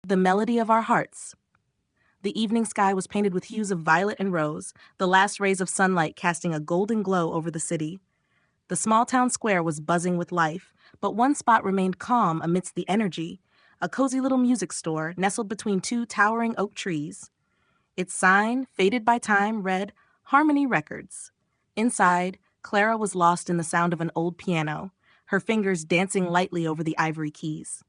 The melody of our hearts. The evening sky was painted with hues of violet and rose, the last rays of sunlight casting a golden glow over the city. The small town square was buzzing with life, but one spot remained calm amidst the energy, a cozy little music store nestled between two towering oak trees. Its sign, faded by time, read, Harmony Records. Inside, Clara was lost in the sound of an old piano, her fingers dancing lightly over the ivory keys.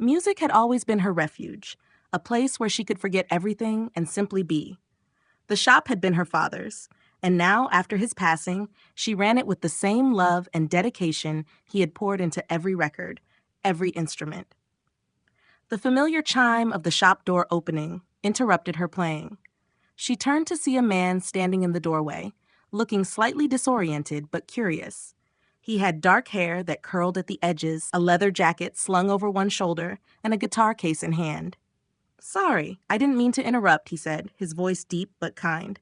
Music had always been her refuge, a place where she could forget everything and simply be. The shop had been her father's, and now, after his passing, she ran it with the same love and dedication he had poured into every record, every instrument. The familiar chime of the shop door opening interrupted her playing. She turned to see a man standing in the doorway, looking slightly disoriented but curious. He had dark hair that curled at the edges, a leather jacket slung over one shoulder, and a guitar case in hand. "Sorry, I didn't mean to interrupt," he said, his voice deep but kind.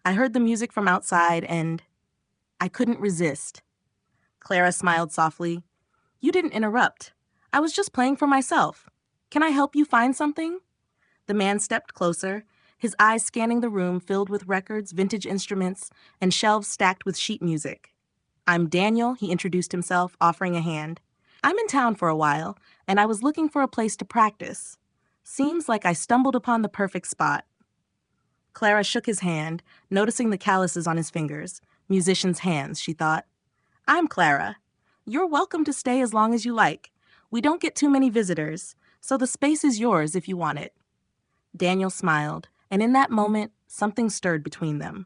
"I heard the music from outside and I couldn't resist." Clara smiled softly. "You didn't interrupt. I was just playing for myself. Can I help you find something?" The man stepped closer, his eyes scanning the room filled with records, vintage instruments, and shelves stacked with sheet music. "I'm Daniel," he introduced himself, offering a hand. "I'm in town for a while, and I was looking for a place to practice. Seems like I stumbled upon the perfect spot." Clara shook his hand, noticing the calluses on his fingers. Musician's hands, she thought. "I'm Clara. You're welcome to stay as long as you like. We don't get too many visitors, so the space is yours if you want it." Daniel smiled, and in that moment, something stirred between them.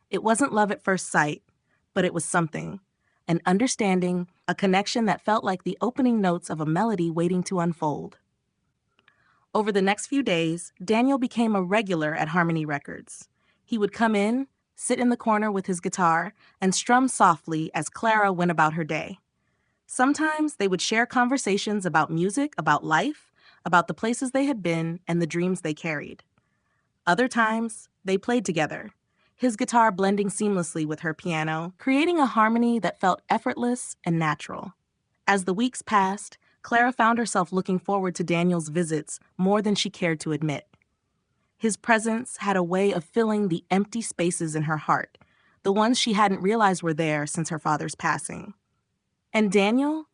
It wasn't love at first sight, but it was something. An understanding, a connection that felt like the opening notes of a melody waiting to unfold. Over the next few days, Daniel became a regular at Harmony Records. He would come in, sit in the corner with his guitar, and strum softly as Clara went about her day. Sometimes they would share conversations about music, about life, about the places they had been and the dreams they carried. Other times, they played together, his guitar blending seamlessly with her piano, creating a harmony that felt effortless and natural. As the weeks passed, Clara found herself looking forward to Daniel's visits more than she cared to admit. His presence had a way of filling the empty spaces in her heart, the ones she hadn't realized were there since her father's passing. And Daniel?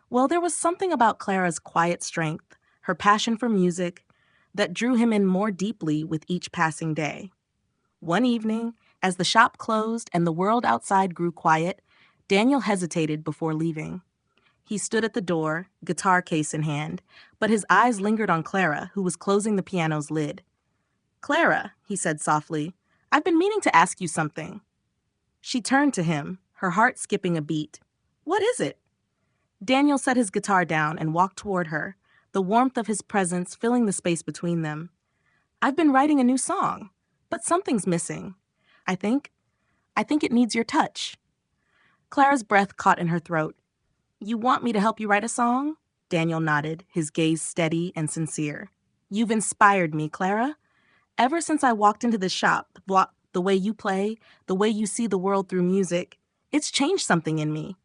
Well, there was something about Clara's quiet strength, her passion for music, that drew him in more deeply with each passing day. One evening, as the shop closed and the world outside grew quiet, Daniel hesitated before leaving. He stood at the door, guitar case in hand, but his eyes lingered on Clara, who was closing the piano's lid. "Clara," he said softly, "I've been meaning to ask you something." She turned to him, her heart skipping a beat. "What is it?" Daniel set his guitar down and walked toward her, the warmth of his presence filling the space between them. "I've been writing a new song, but something's missing. I think it needs your touch." Clara's breath caught in her throat. "You want me to help you write a song?" Daniel nodded, his gaze steady and sincere. "You've inspired me, Clara. Ever since I walked into this shop, the way you play, the way you see the world through music, it's changed something in me.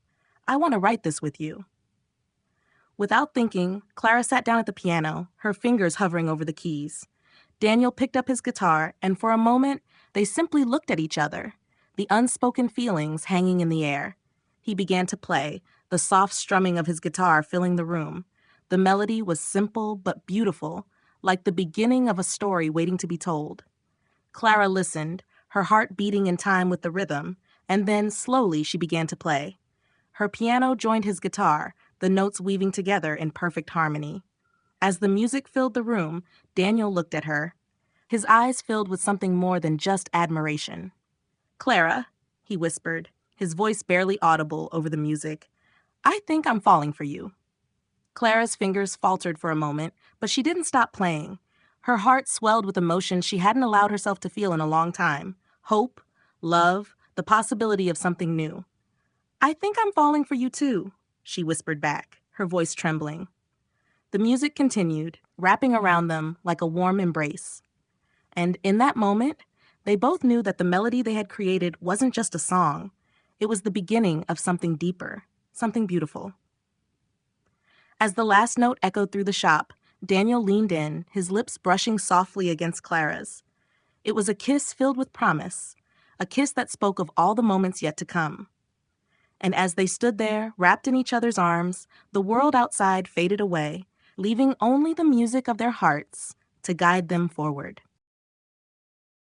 I want to write this with you." Without thinking, Clara sat down at the piano, her fingers hovering over the keys. Daniel picked up his guitar, and for a moment, they simply looked at each other, the unspoken feelings hanging in the air. He began to play, the soft strumming of his guitar filling the room. The melody was simple but beautiful, like the beginning of a story waiting to be told. Clara listened, her heart beating in time with the rhythm, and then slowly she began to play. Her piano joined his guitar, the notes weaving together in perfect harmony. As the music filled the room, Daniel looked at her. His eyes filled with something more than just admiration. "Clara," he whispered, his voice barely audible over the music, "I think I'm falling for you." Clara's fingers faltered for a moment, but she didn't stop playing. Her heart swelled with emotion she hadn't allowed herself to feel in a long time. Hope, love, the possibility of something new. "I think I'm falling for you too," she whispered back, her voice trembling. The music continued, wrapping around them like a warm embrace. And in that moment, they both knew that the melody they had created wasn't just a song. It was the beginning of something deeper, something beautiful. As the last note echoed through the shop, Daniel leaned in, his lips brushing softly against Clara's. It was a kiss filled with promise, a kiss that spoke of all the moments yet to come. And as they stood there, wrapped in each other's arms, the world outside faded away, leaving only the music of their hearts to guide them forward.